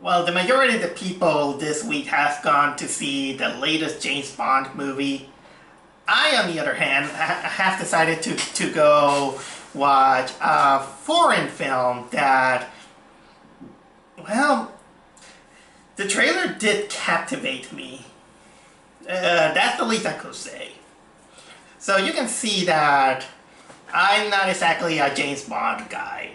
Well, the majority of the people this week has gone to see the latest James Bond movie. I, on the other hand, have decided to go watch a foreign film that, well, the trailer did captivate me. That's the least I could say. So you can see that I'm not exactly a James Bond guy.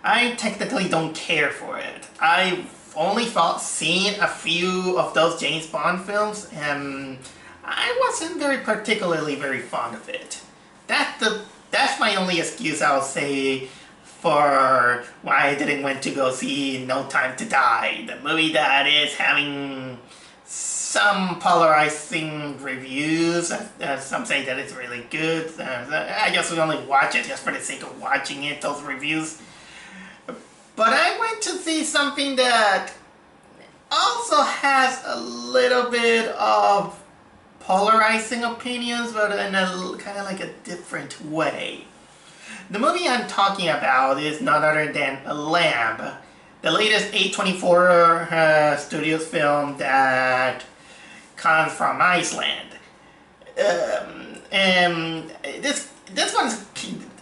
I technically don't care for it. I've only seen a few of those James Bond films, and I wasn't particularly very fond of it. That's my only excuse, I'll say, for why I didn't want to go see No Time to Die, the movie that is having some polarizing reviews. Some say that it's really good. I just only watch it just for the sake of watching it, those reviews. But I went to see something that also has a little bit of polarizing opinions, but in a kind of like a different way. The movie I'm talking about is none other than Lamb, the latest A24 Studios film that comes from Iceland. And this one's,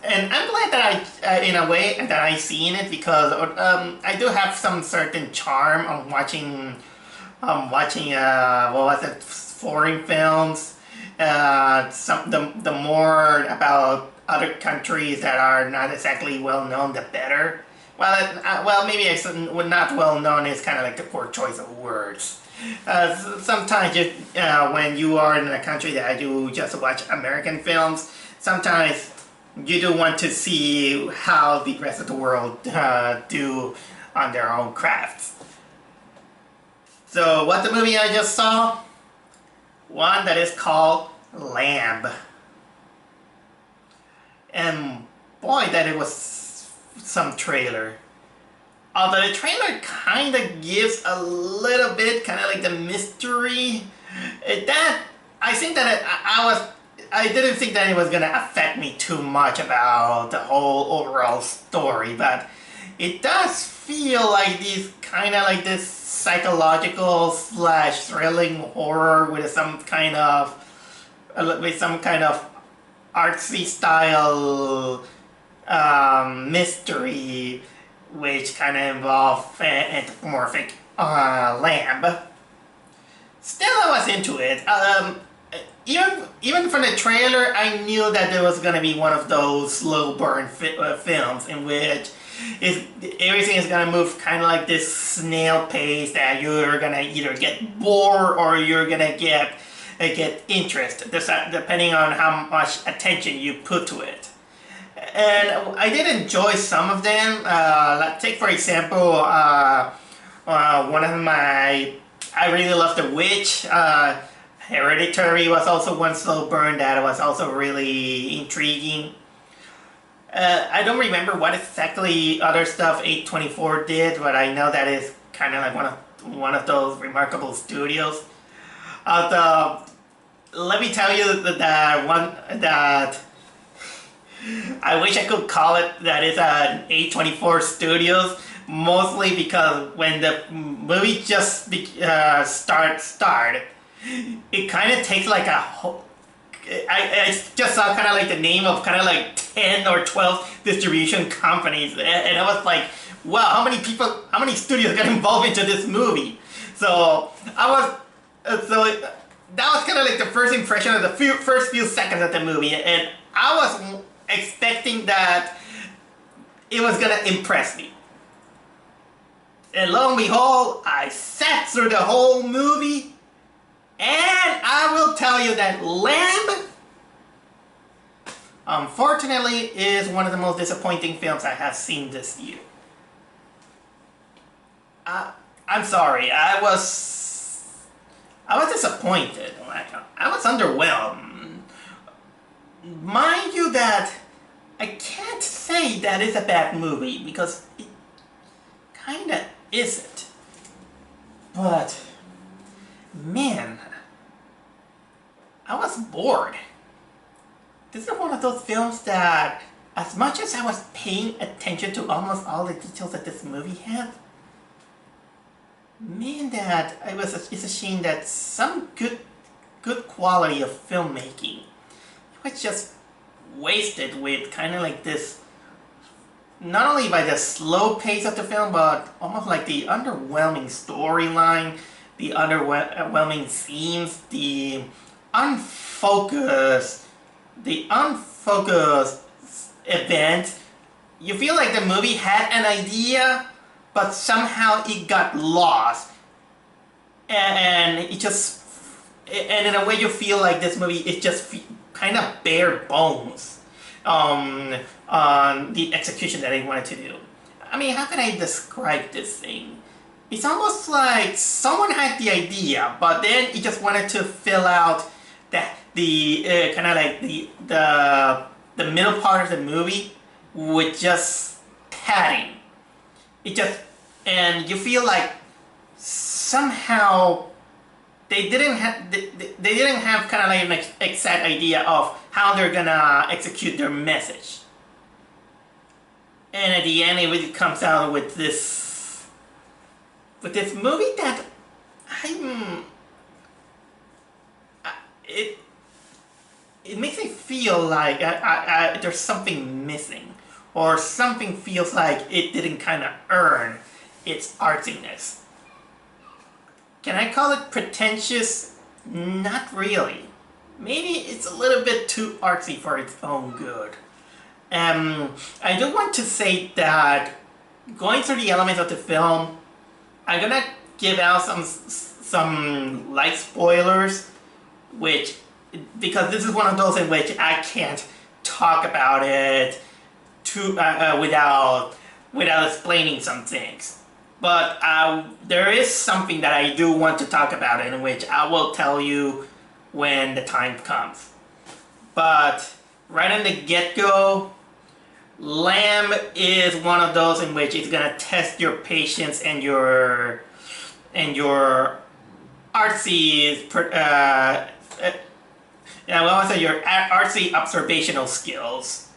and I'm glad that in a way that I've seen it, because I do have some certain charm on watching what was it, foreign films. The more about other countries that are not exactly well known, the better. Well, maybe not well known is kind of like the poor choice of words. Sometimes when you are in a country that you just watch American films, sometimes you do want to see how the rest of the world do on their own crafts. So what the movie I just saw? One that is called Lamb. And boy, that it was some trailer. Although the trailer kind of gives a little bit, kind of like the mystery. I think that I didn't think that it was going to affect me too much about the whole overall story, but it does feel like this psychological / thrilling horror with some kind of artsy style mystery, which kind of involved anthropomorphic lamb. Still, I was into it. Even from the trailer, I knew that there was going to be one of those slow burn films in which everything is going to move kind of like this snail pace, that you're going to either get bored or you're going to get interest, depending on how much attention you put to it. And I did enjoy some of them. Take for example, one of my, I really love The Witch. Hereditary was also one slow burn that was also really intriguing. I don't remember what exactly other stuff A24 did, but I know that is kind of like one of those remarkable studios. Let me tell you that one that I wish I could call it that is an A24 Studios, mostly because when the movie just started, it kind of takes like a whole... I just saw kind of like the name of kind of like 10 or 12 distribution companies, and I was like, wow, how many studios got involved into this movie? So that was kind of like the first impression of the first few seconds of the movie, and I was expecting that it was gonna impress me. And lo and behold, I sat through the whole movie, and I will tell you that Lamb, unfortunately, is one of the most disappointing films I have seen this year. I'm sorry, I was disappointed. I was underwhelmed. Mind you that I can't say that it's a bad movie, because it kinda isn't. But man, I was bored. This is one of those films that, as much as I was paying attention to almost all the details that this movie had, man, that it's a shame that some good quality of filmmaking was just wasted with kind of like this, not only by the slow pace of the film, but almost like the underwhelming storyline, the underwhelming scenes, unfocused, the unfocused event. You feel like the movie had an idea, but somehow it got lost, and it just, and in a way you feel like this movie is just kind of bare bones on the execution that they wanted to do. I mean, how can I describe this thing? It's almost like someone had the idea, but then it just wanted to fill out the kind of like the middle part of the movie with just padding. It just, and you feel like somehow they didn't have kind of like an exact idea of how they're gonna execute their message. And at the end, it really comes out with this movie that it makes me feel like there's something missing, or something feels like it didn't kind of earn its artsiness. Can I call it pretentious? Not really. Maybe it's a little bit too artsy for its own good. I do want to say that going through the elements of the film, I'm gonna give out some light spoilers, because this is one of those in which I can't talk about it without explaining some things. But there is something that I do want to talk about, in which I will tell you when the time comes. But right in the get-go, Lamb is one of those in which it's gonna test your patience and your artsy your artsy observational skills,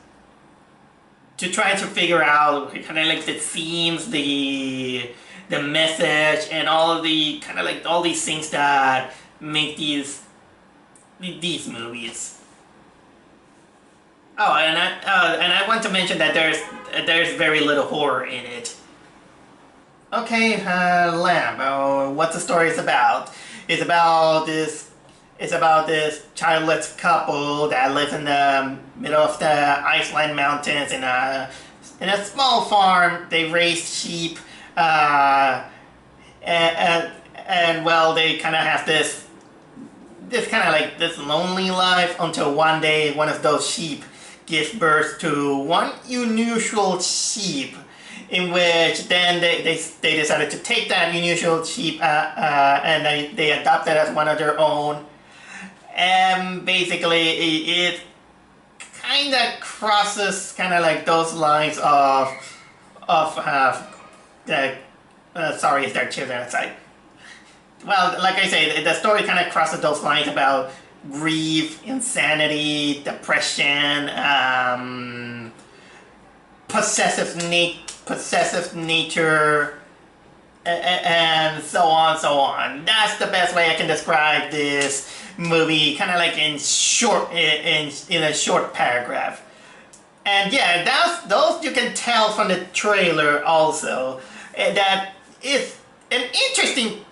to try to figure out kind of like the themes, the message, and all of the kind of like all these things that make these movies. Oh, and I want to mention that there's very little horror in it. Okay, Lamb. What the story is about? It's about this childless couple that lives in the middle of the Iceland mountains in a small farm. They raise sheep, and well, they kind of have this kind of like this lonely life, until one day one of those sheep gives birth to one unusual sheep, in which then they decided to take that unusual sheep and they adopt it as one of their own. And basically it kind of crosses kind of like those lines of sorry, is there children outside? Well, like I say, the story kind of crosses those lines about grief, insanity, depression, possessive nature, and so on. That's the best way I can describe this movie, kind of like in a short paragraph. And yeah, those you can tell from the trailer also, that is an interesting.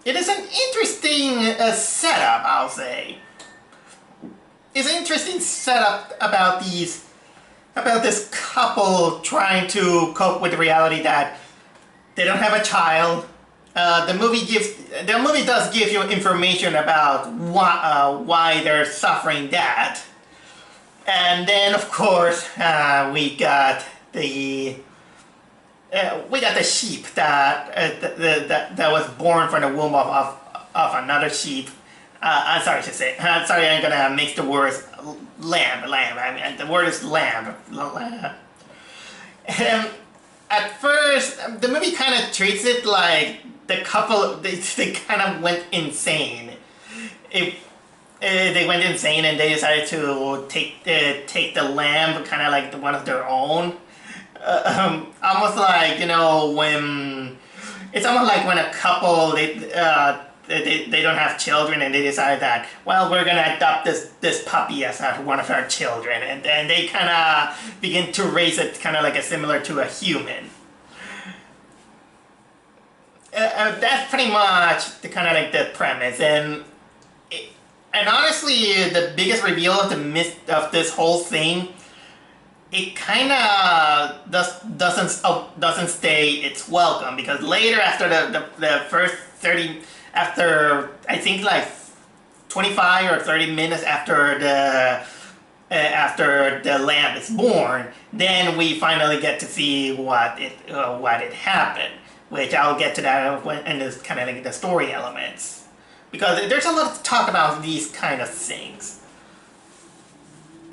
It is an interesting setup, I'll say. It's an interesting setup about this couple trying to cope with the reality that they don't have a child. The movie does give you information about why they're suffering that, and then of course we got the sheep that was born from the womb of another sheep. I'm sorry to say. Sorry, I'm gonna mix the words lamb. I mean, the word is lamb. And at first, the movie kind of treats it like the couple, they kind of went insane. They went insane and they decided to take the lamb, kind of like one of their own. Almost like, you know, when It's almost like when a couple they don't have children and they decide that, well, we're gonna adopt this puppy as one of our children, and then they kind of begin to raise it kind of like similar to a human. That's pretty much the kind of like the premise, and honestly, the biggest reveal of of this whole thing, it kind of doesn't stay its welcome, because later, after the first 30, after I think like 25 or 30 minutes after the lamb is born, then we finally get to see what it happened, which I'll get to that in this kind of like the story elements, because there's a lot to talk about these kind of things,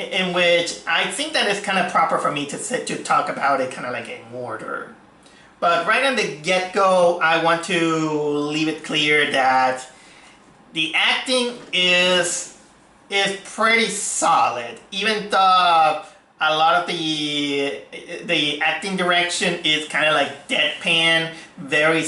in which I think that it's kind of proper for me to talk about it kind of like in order. But right on the get-go, I want to leave it clear that the acting is pretty solid, even though a lot of the acting direction is kind of like deadpan, very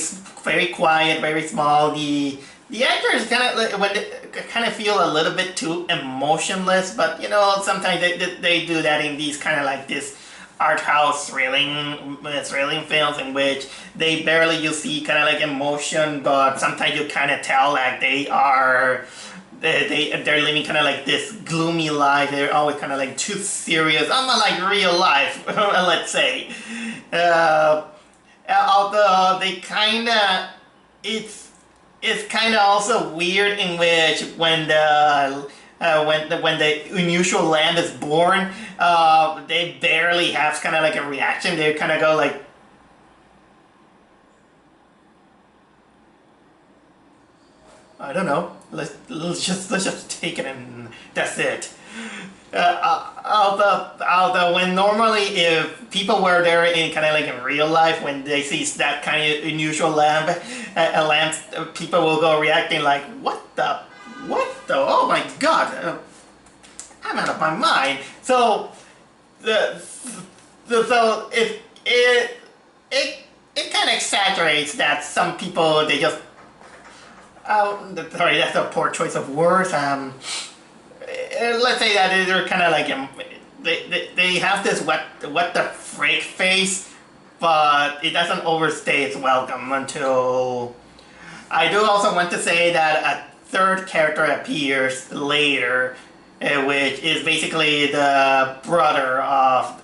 quiet, very small. The actors kind of feel a little bit too emotionless, but you know, sometimes they do that in these kind of like this arthouse thrilling films, in which they barely you see kind of like emotion, but sometimes you kind of tell like they're living kind of like this gloomy life. They're always kind of like too serious, almost like real life, let's say. Although they kind of, it's kind of also weird in which when the unusual lamb is born, they barely have kind of like a reaction. They kind of go like, I don't know. Let's just take it and that's it. Although when normally if people were there in kind of like in real life, when they see that kind of unusual lamb, people will go reacting like, what the, oh my god, I'm out of my mind. So so it kind of exaggerates that some people, they just, sorry, that's a poor choice of words. Let's say that they're kind of like, they have this what the frick face, but it doesn't overstay its welcome until, I do also want to say that a third character appears later, which is basically the brother of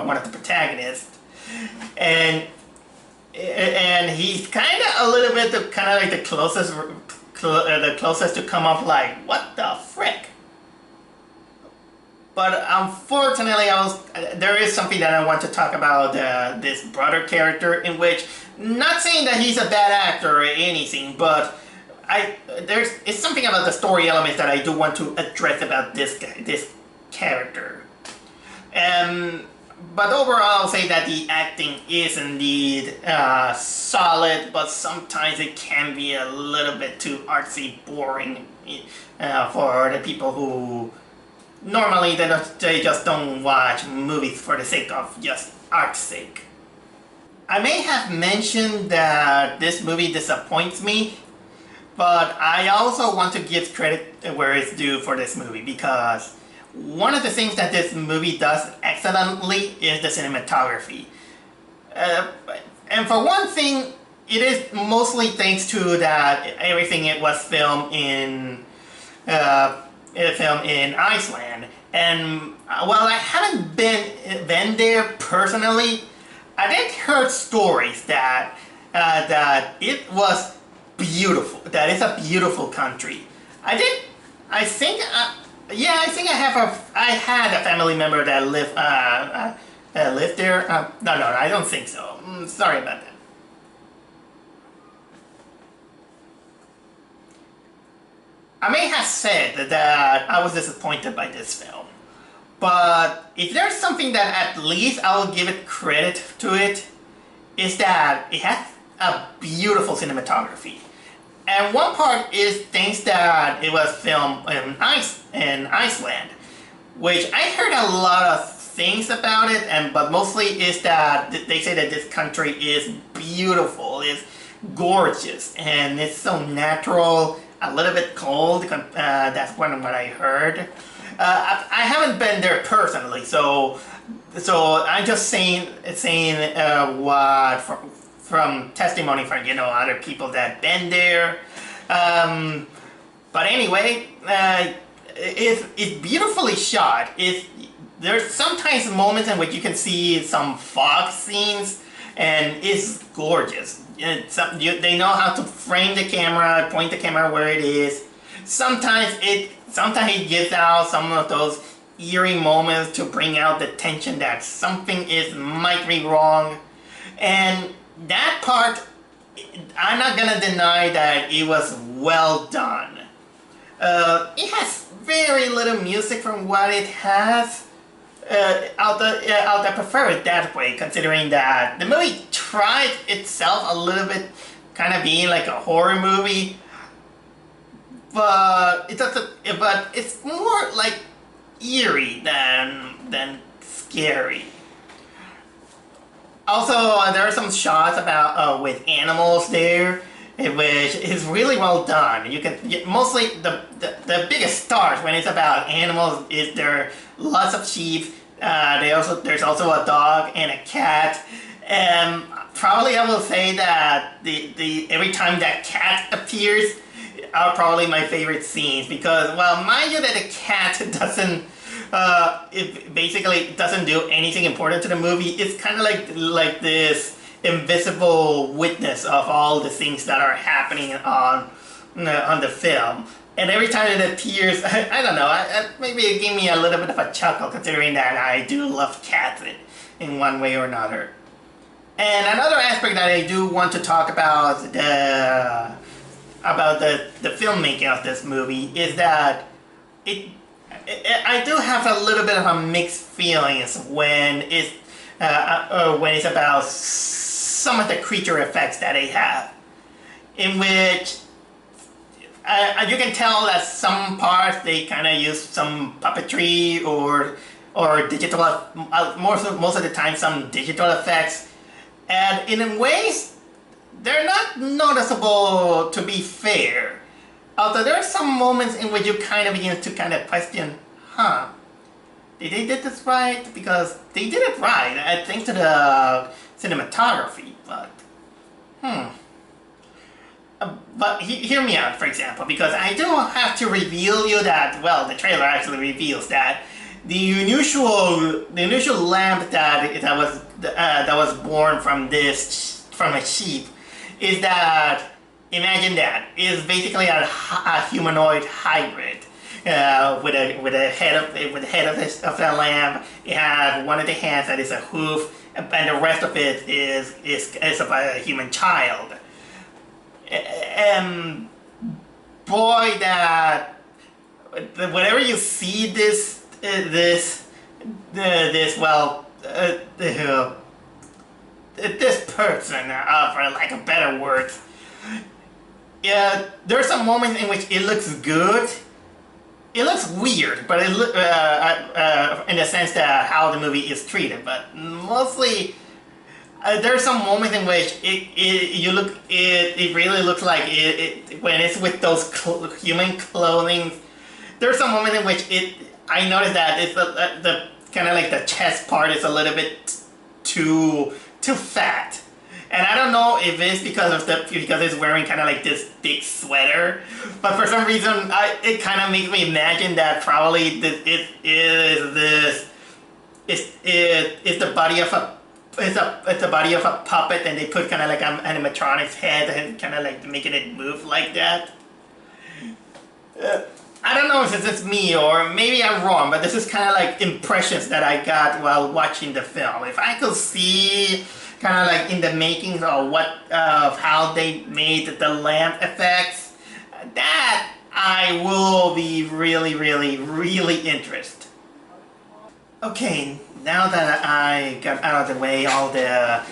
one of the protagonists, and he's kind of a little bit the closest to come up like, what the frick. But unfortunately, there is something that I want to talk about this brother character, in which, not saying that he's a bad actor or anything, but it's something about the story elements that I do want to address about this character. But overall, I'll say that the acting is indeed solid, but sometimes it can be a little bit too artsy, boring for the people who normally they just don't watch movies for the sake of just art's sake. I may have mentioned that this movie disappoints me, but I also want to give credit where it's due for this movie, because one of the things that this movie does excellently is the cinematography. And for one thing, it is mostly thanks to that everything it was filmed in Iceland. And while I haven't been there personally, I did heard stories that it was beautiful. That it's a beautiful country. I think I had a family member that lived there. No, I don't think so. Sorry about that. I may have said that I was disappointed by this film, but if there's something that at least I'll give it credit to it, is that it has a beautiful cinematography. And one part is thanks that it was filmed in Iceland, which I heard a lot of things about it, but mostly is that they say that this country is beautiful, it's gorgeous, and it's so natural, a little bit cold. That's what I heard. I haven't been there personally, so I'm just saying what from testimony from other people that been there. But anyway, it's beautifully shot. There's sometimes moments in which you can see some fog scenes, and it's gorgeous. They know how to frame the camera, point the camera where it is. Sometimes it gives out some of those eerie moments to bring out the tension that something might be wrong. And that part, I'm not gonna deny that it was well done. It has very little music from what it has. I'll prefer it that way, considering that the movie tried itself a little bit kind of being like a horror movie, but it doesn't. But it's more like eerie than scary. Also, there are some shots about with animals there, which is really well done. You can mostly the biggest stars when it's about animals is there lots of sheep. There's also a dog and a cat. Probably I will say that the every time that cat appears are probably my favorite scenes, because, well, mind you that the cat doesn't it basically doesn't do anything important to the movie. It's kind of like this invisible witness of all the things that are happening on the film. And every time it appears, I don't know, maybe it gave me a little bit of a chuckle, considering that I do love cats in one way or another. And another aspect that I do want to talk about the filmmaking of this movie is that I do have a little bit of a mixed feelings when it's about some of the creature effects that they have, in which you can tell that some parts they kind of use some puppetry or digital, most of the time some digital effects, and in ways they're not noticeable, to be fair. Although there are some moments in which you kind of begin to question, did they did this right? Because they did it right, I think, to the cinematography, but But hear me out, for example, because I do have to reveal you that, well, the trailer actually reveals that the unusual lamp that was born from a sheep is that, imagine that, is basically a humanoid hybrid. With the head of the lamb, it has one of the hands that is a hoof, and the rest of it is of a human child. And boy, that whenever you see this person, for lack of better words, there's some moments in which it looks good. It looks weird, but in the sense that how the movie is treated. But mostly, there are some moments in which it really looks like when it's with those human clothing. There's some moment in which I noticed that it's the kind of like the chest part is a little bit too fat. And I don't know if it's because it's wearing kind of like this big sweater, but for some reason it kind of makes me imagine that probably it's the body of a puppet, and they put kind of like an animatronic's head and kind of like making it move like that. I don't know if it's just me or maybe I'm wrong, but this is kind of like impressions that I got while watching the film. If I could see kind of like in the makings of how they made the lamp effects, that I will be really, really, really interested. Okay, now that I got out of the way all the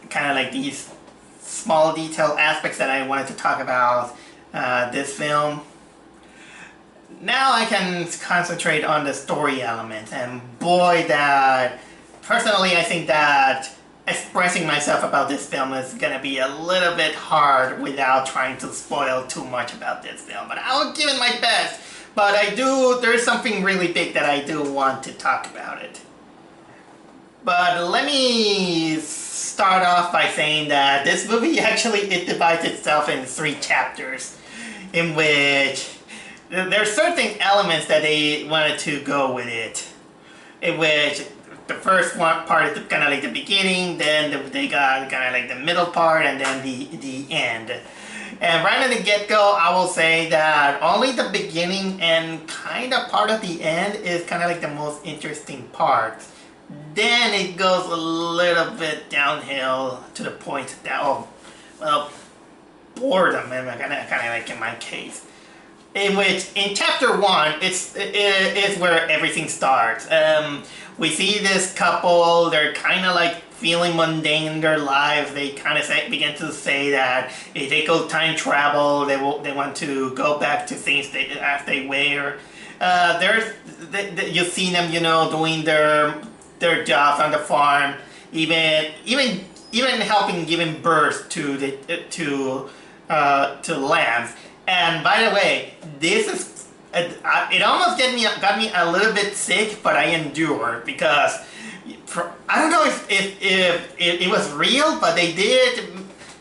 kind of like these small detail aspects that I wanted to talk about this film, now I can concentrate on the story element, and boy, that personally I think that expressing myself about this film is gonna be a little bit hard without trying to spoil too much about this film, but I'll give it my best. But there's something really big that I do want to talk about it. But let me start off by saying that this movie it divides itself in 3 chapters, in which there are certain elements that they wanted to go with it, in which the first part is kind of like the beginning, then they got kind of like the middle part, and then the end. And right at the get-go, I will say that only the beginning and kind of part of the end is kind of like the most interesting part. Then it goes a little bit downhill to the point that, boredom, kind of like in my case. In which, in chapter 1, it's where everything starts. We see this couple, they're kind of like feeling mundane in their lives. They kind of begin to say that if they go time travel, they want to go back to things as they were. You see them, doing their jobs on the farm, even helping giving birth to lambs. And by the way, this is it almost got me a little bit sick, but I endure because I don't know if it was real, but they did.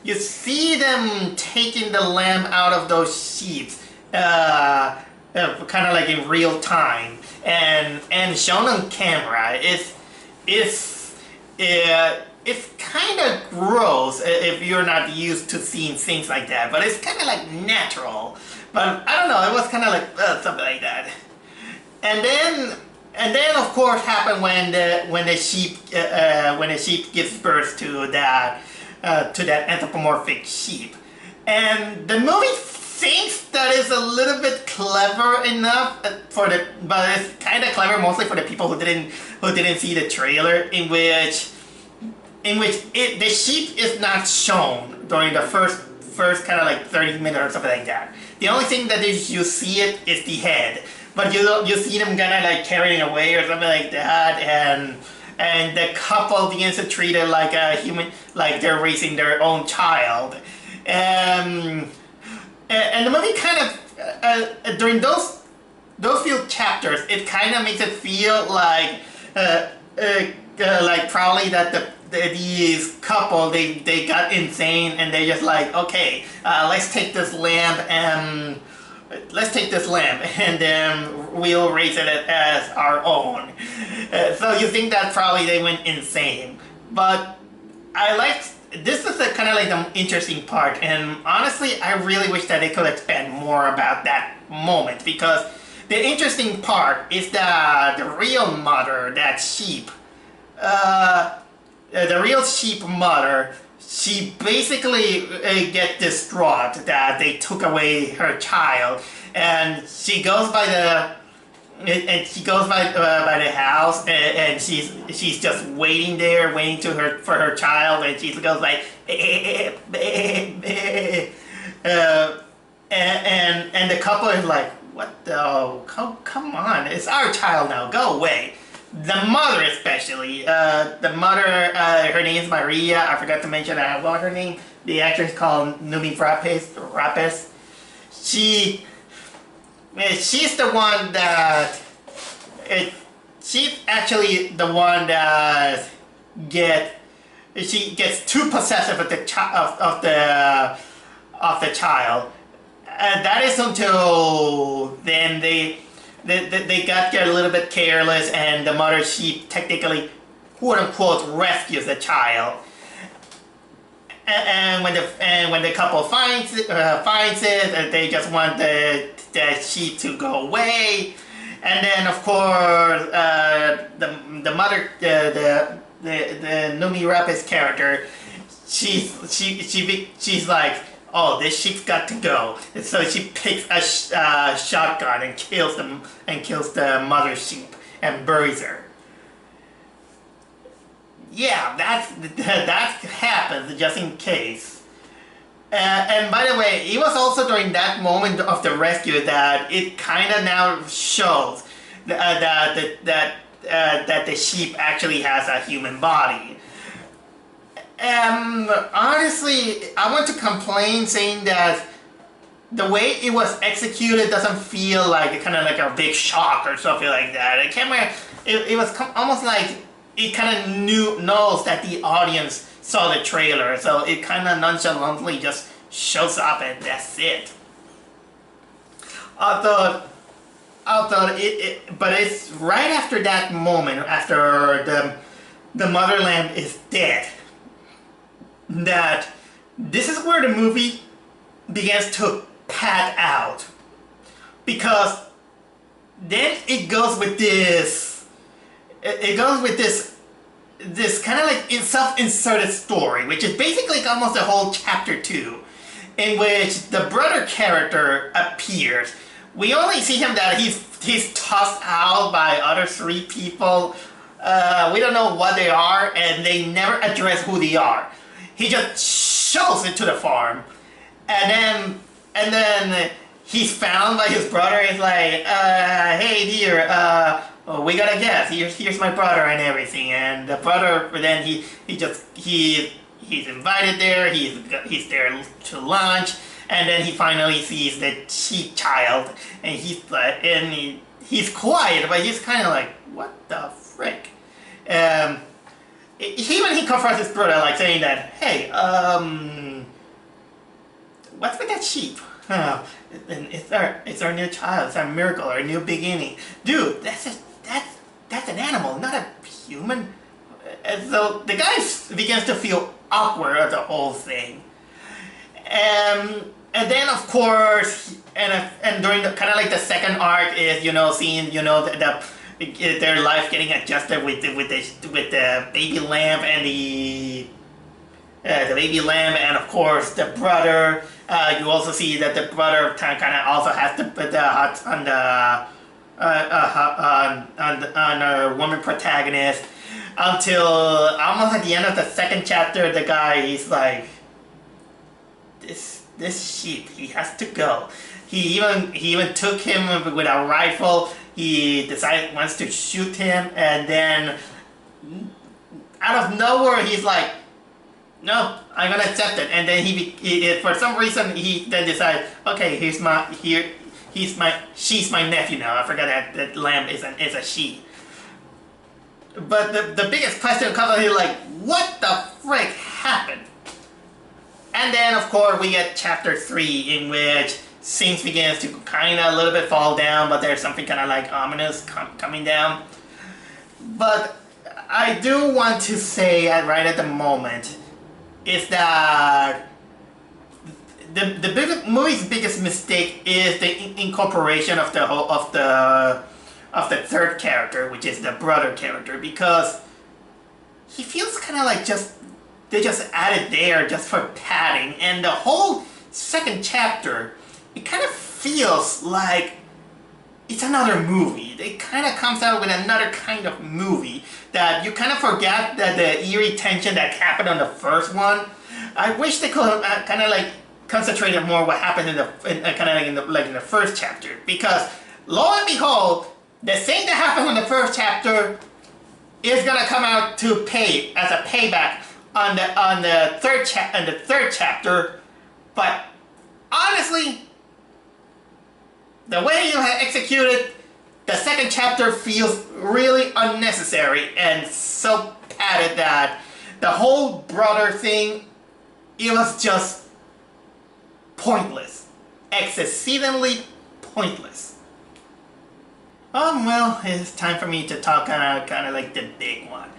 You see them taking the lamb out of those sheep, kind of like in real time, and shown on camera. It's kind of gross if you're not used to seeing things like that, but it's kind of like natural. But I don't know, it was kind of like something like that. And then of course happened when the sheep gives birth to that anthropomorphic sheep, and the movie thinks that is a little bit clever enough but it's kind of clever mostly for the people who didn't see the trailer, in which the sheep is not shown during the first kind of like 30 minutes or something like that. The only thing that you see it is the head, but you see them kind of like carrying away or something like that, and the couple begins to treat it like a human, like they're raising their own child. And the movie kind of during those few chapters, it kind of makes it feel like probably that these couple they got insane, and they just like, okay, let's take this lamb and then we'll raise it as our own. So you think that probably they went insane, but this is kind of like the interesting part, and honestly I really wish that they could expand more about that moment, because the interesting part is that the real mother, that sheep, the real sheep mother, she basically gets distraught that they took away her child, and she goes by the house, and she's just waiting there, waiting for her child, and she goes like, and the couple is like, what the, come on, it's our child now, go away. The mother especially, her name is Maria. I forgot to mention what her name. The actress called Numi Rapis. She's the one that she's actually the one that she gets too possessive of the child, and that is until then they get a little bit careless, and the mother sheep technically, quote unquote, rescues the child. And when the couple finds it, they just want the sheep to go away. And then of course the mother, the Numi Rapis character, she's like, oh, this sheep's got to go. And so she picks a shotgun and kills the mother sheep and buries her. Yeah, that happens just in case. And by the way, it was also during that moment of the rescue that it kind of now shows that the sheep actually has a human body. Honestly, I want to complain saying that the way it was executed doesn't feel like kind of like a big shock or something like that. The camera, it was almost like it kind of knows that the audience saw the trailer, so it kind of nonchalantly just shows up and that's it. Although but it's right after that moment, after the mother lamb is dead, that this is where the movie begins to pad out, because then it goes with this this kind of like self-inserted story, which is basically almost the whole chapter 2, in which the brother character appears. We only see him that he's tossed out by other 3 people. We don't know what they are, and they never address who they are. He just shows it to the farm, and then he's found by his brother. It's like, hey dear, we gotta guess. Here's my brother and everything. And the brother, then he's invited there. He's there to lunch, and then he finally sees the sheep child, and he's like, he's quiet, but he's kind of like, what the frick? Even he confronts his brother, like saying that, hey, what's with that sheep? It's our new child. It's our miracle, our new beginning. Dude, that's an animal, not a human. And so the guy begins to feel awkward of the whole thing. And then of course, and during the kind of like the second arc is seeing their life getting adjusted with the baby lamb and the baby lamb, and of course the brother. You also see that the brother kind of also has to put the hot on a woman protagonist, until almost at the end of the second chapter, the guy is like, this sheep, he has to go. He even took him with a rifle. He wants to shoot him, and then out of nowhere he's like, no, I'm gonna accept it. And then he for some reason he then decides, okay, she's my nephew now. I forgot that lamb is a she. But the biggest question comes out here, like, what the frick happened? And then of course we get chapter 3, in which things begins to kind of a little bit fall down, but there's something kind of like ominous coming down. But I do want to say right at the moment is that the movie's biggest mistake is the incorporation of the third character, which is the brother character, because he feels kind of like they just added there just for padding, and the whole second chapter, it kind of feels like it's another movie. It kind of comes out with another kind of movie that you kind of forget that the eerie tension that happened on the first one. I wish they could kind of like concentrated more what happened in the first chapter, because lo and behold, the thing that happened in the first chapter is gonna come out to pay as a payback on the third chapter. But honestly, the way you have executed the second chapter feels really unnecessary and so padded that the whole brother thing, it was just pointless. Excessively pointless. Well, it's time for me to talk kind of like the big one,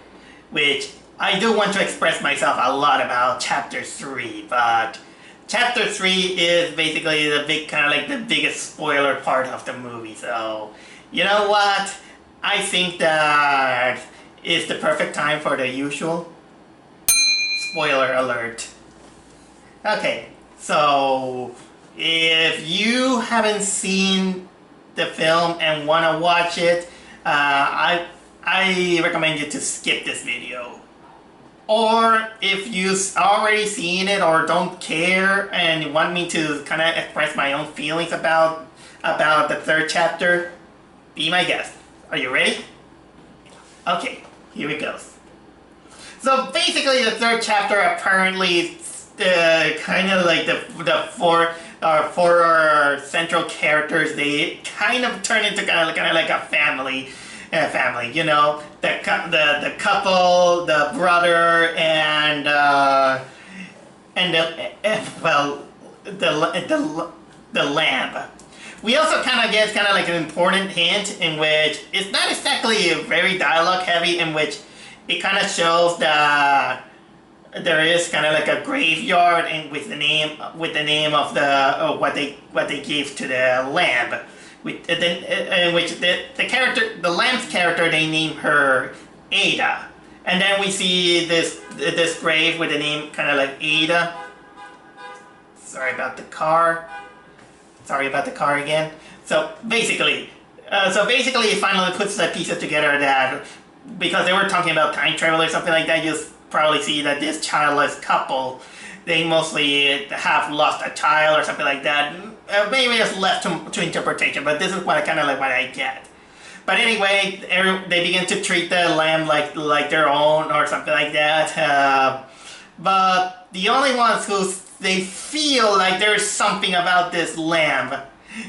which I do want to express myself a lot about chapter 3, but chapter 3 is basically the big kind of like the biggest spoiler part of the movie. So, you know what? I think that is the perfect time for the usual spoiler alert. Okay, so if you haven't seen the film and want to watch it, I recommend you to skip this video. or if you've already seen it or don't care and you want me to kind of express my own feelings about the third chapter, be my guest. Are you ready? Okay, here it goes. So basically the third chapter apparently kind of like the four central characters, they kind of turn into kind of like a family, you know, the couple, the brother, and the lamb. We also kind of get like an important hint in which it's not exactly very dialogue heavy, in which it kind of shows that there is kind of like a graveyard with the name of the what they gave to the lamb, in which the lamb's character, they name her Ada, and then we see this grave with the name kind of like Ada. Sorry about the car again. So basically it finally puts the pieces together that, because they were talking about time travel or something like that, you probably see that this childless couple, they mostly have lost a child or something like that. Maybe it's left to interpretation, but this is what I get. But anyway, they begin to treat the lamb like their own or something like that. But the only ones who they feel like there's something about this lamb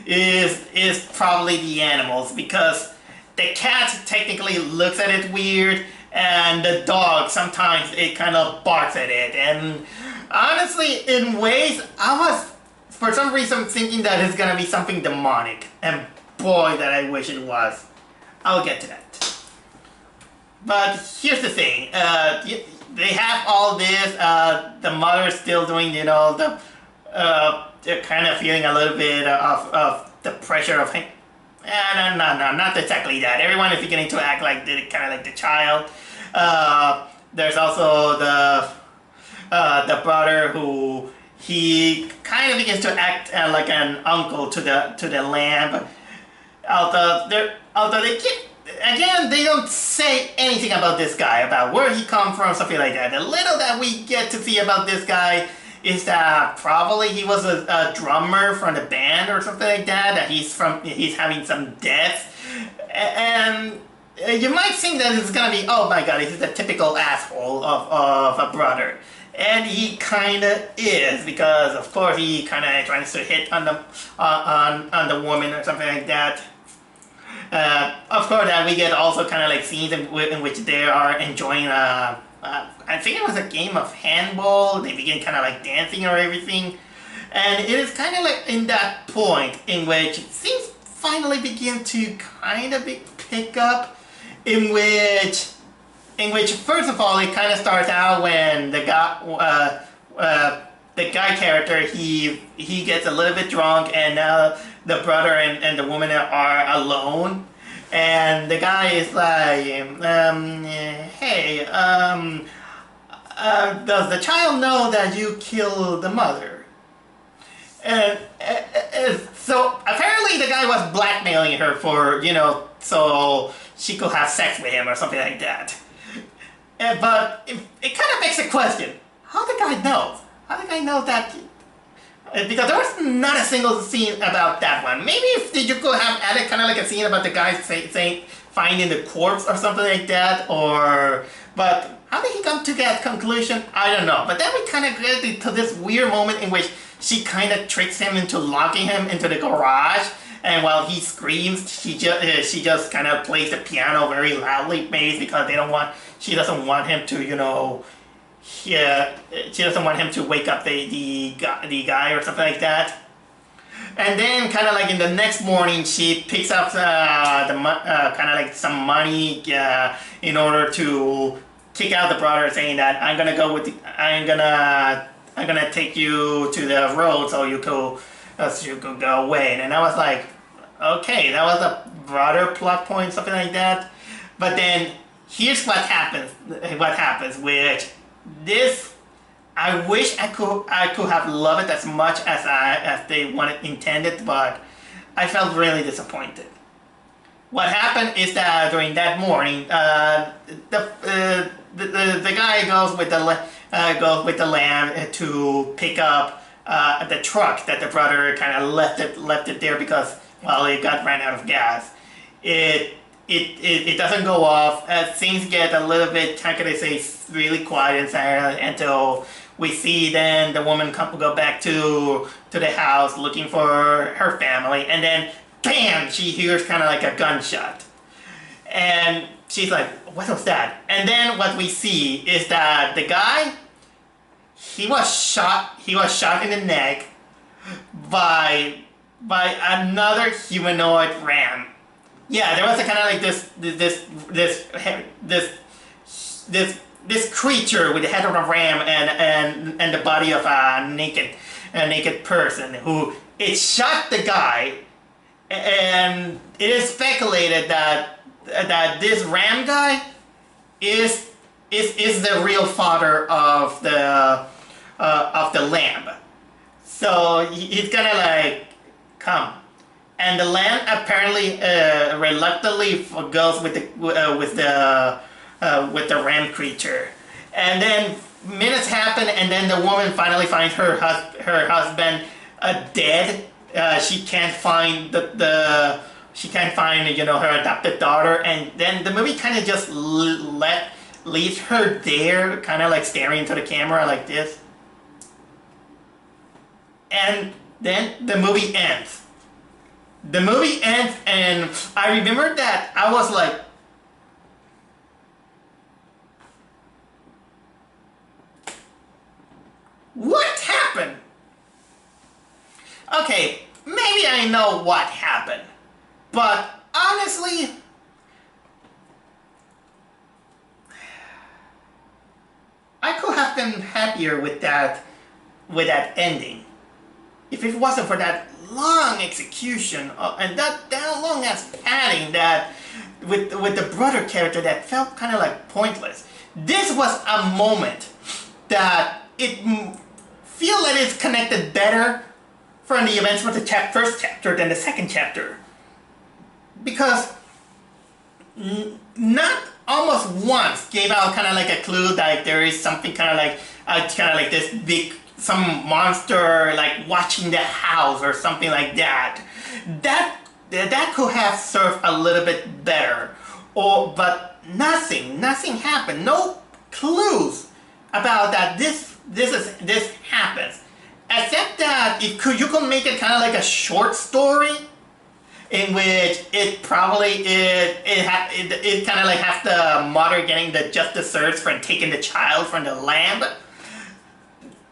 is probably the animals, because the cat technically looks at it weird, and the dog sometimes it kind of barks at it. And honestly, in ways, I was for some reason thinking that it's gonna be something demonic, and boy, that I wish it was. I'll get to that. But here's the thing. They have all this, the mother's still doing, you know, they're kind of feeling a little bit of the pressure of him. No, not exactly that. Everyone is beginning to act like kind of like the child. There's also the brother who he kind of begins to act like an uncle to the lamb. Although they keep, again, they don't say anything about this guy, about where he come from, something like that. The little that we get to see about this guy is that probably he was a drummer from the band or something like that, that he's having some debts. And you might think that it's gonna be, oh my god, he's a typical asshole of a brother. And he kinda is, because of course he kinda tries to hit on the woman or something like that. Of course, that we get also kind of like scenes in which they are enjoying I think it was a game of handball. They begin kind of like dancing or everything, and it is kind of like in that point in which things finally begin to kind of pick up, in which first of all it kind of starts out when the guy character, he gets a little bit drunk, and now the brother and the woman are alone, and the guy is like, hey, does the child know that you killed the mother? And so apparently the guy was blackmailing her for, you know, so she could have sex with him or something like that. But it kind of makes a question. How the guy knows? How the guy knows that? Because there was not a single scene about that one. Maybe if you could have added kind of like a scene about the guy saying finding the corpse or something like that, or... But how did he come to that conclusion? I don't know. But then we kind of get to this weird moment in which she kind of tricks him into locking him into the garage, and while he screams, she just kind of plays the piano very loudly, maybe because she doesn't want him to, you know, she doesn't want him to wake up the guy or something like that. And then kind of like in the next morning, she picks up kind of like some money in order to kick out the brother, saying that I'm gonna take you to the road so you could go away. And I was like, okay, that was a broader plot point, something like that. But then here's what happens, which this, I wish I could have loved it as much as they intended, but I felt really disappointed. what happened is that during that morning, the guy goes with the lamb to pick up the truck that the brother kind of left it there because, well, it ran out of gas. It doesn't go off. Things get a little bit, how can I say, really quiet inside until we see then the woman go back to the house looking for her family, and then bam, she hears kind of like a gunshot, and she's like, what was that? And then what we see is that the guy, he was shot in the neck by another humanoid ram. Yeah, there was a kind of like this creature with the head of a ram and the body of a naked person who it shot the guy, and it is speculated that this ram guy is the real father of the lamb. So he's gonna like come. And the lamb apparently reluctantly goes with the ram creature, and then minutes happen, and then the woman finally finds her husband dead. She can't find her adopted daughter, and then the movie kind of just leaves her there, kind of like staring into the camera like this, and then the movie ends. The movie ends, and I remember that I was like, what happened? Okay, maybe I know what happened, but honestly, I could have been happier with that ending if it wasn't for that long execution and that long ass padding that with the brother character that felt kind of like pointless. This was a moment that it feel that it's connected better from the events of the first chapter than the second chapter, because not almost once gave out kind of like a clue that there is something kind of like this big some monster like watching the house or something like that. That could have served a little bit better. But nothing happened. No clues about that this happens. Except that you could make it kind of like a short story in which it probably it kind of like has the mother getting the just desserts for taking the child from the lamb.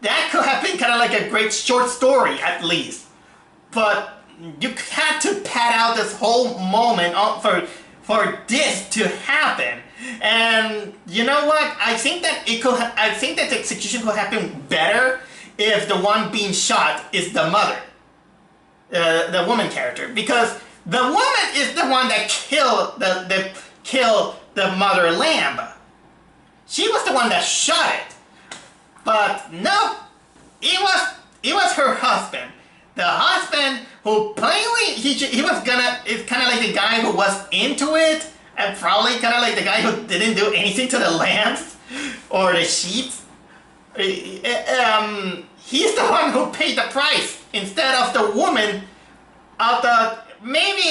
That could have been kind of like a great short story, at least. But you had to pad out this whole moment for this to happen. And you know what? I think that the execution could happen better if the one being shot is the mother, the woman character, because the woman is the one that killed the mother lamb. She was the one that shot it. But no, it was her husband. The husband who plainly it's kind of like the guy who was into it, and probably kind of like the guy who didn't do anything to the lambs or the sheep. He's the one who paid the price instead of the woman. Maybe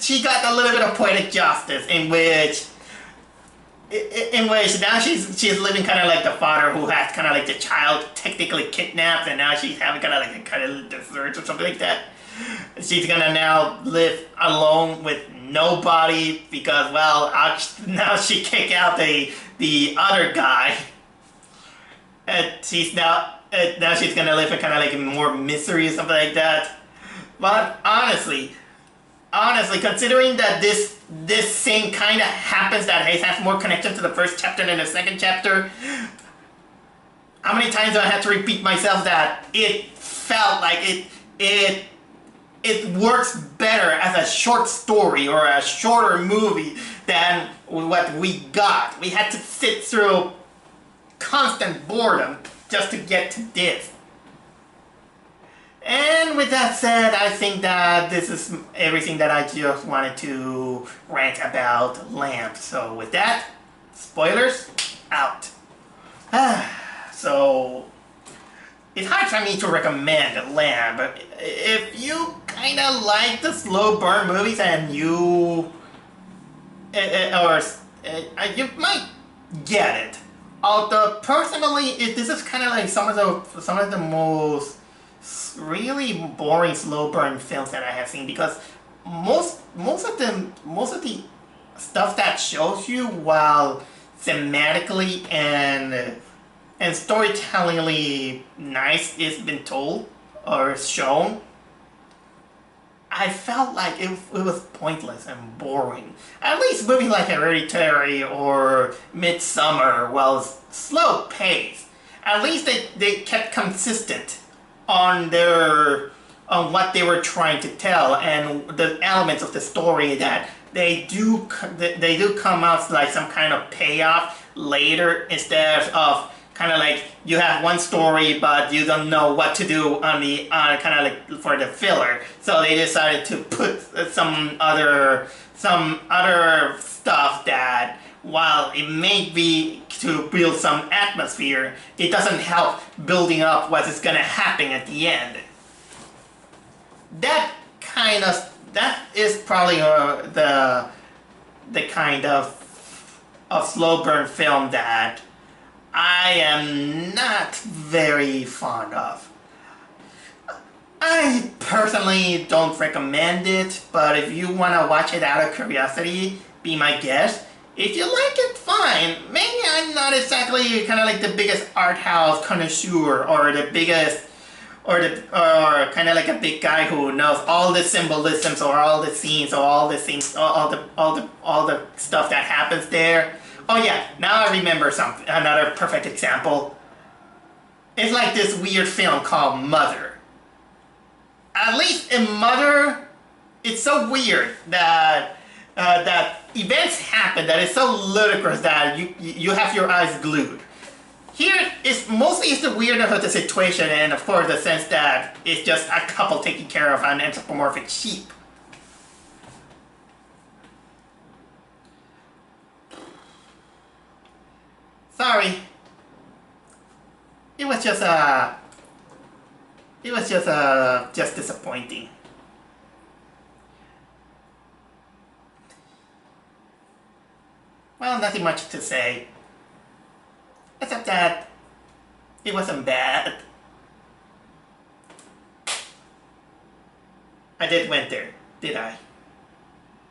she got a little bit of poetic justice in which now she's living kind of like the father who has kind of like the child technically kidnapped, and now she's having kind of like a kind of dessert or something like that. She's gonna now live alone with nobody because, well, now she kicked out the other guy, and she's now she's gonna live in kind of like more misery or something like that. But honestly, considering that this thing kind of happens that has more connection to the first chapter than the second chapter, how many times do I have to repeat myself that it felt like it works better as a short story or a shorter movie than what we got. We had to sit through constant boredom just to get to this. And And with that said, I think that this is everything that I just wanted to rant about Lamp. So with that, spoilers out. So it's hard for me to recommend Lamb. If you kind of like the slow burn movies and you you might get it. Although personally, this is kind of like some of the most really boring slow burn films that I have seen, because most of the stuff that shows you, while thematically and storytellingly nice, is been told or shown, I felt like it was pointless and boring. At least movies like Hereditary or Midsummer was slow pace. At least they kept consistent on what they were trying to tell, and the elements of the story that they do come out like some kind of payoff later, instead of kind of like you have one story but you don't know what to do on the kind of like for the filler, so they decided to put some other stuff that, while it may be to build some atmosphere, it doesn't help building up what is going to happen at the end. That is probably the kind of slow burn film that I am not very fond of. I personally don't recommend it, but if you want to watch it out of curiosity, be my guest. If you like it, fine. Maybe I'm not exactly kind of like the biggest art house connoisseur, or the biggest, or kind of like a big guy who knows all the symbolisms or all the scenes or all the stuff that happens there. Oh yeah, now I remember another perfect example. It's like this weird film called Mother. At least in Mother, it's so weird that events happen that it's so ludicrous that you have your eyes glued. Here, it's mostly the weirdness of the situation, and of course the sense that it's just a couple taking care of an anthropomorphic sheep. Sorry. It was just disappointing. Well, nothing much to say, except that it wasn't bad. I did went there, did I?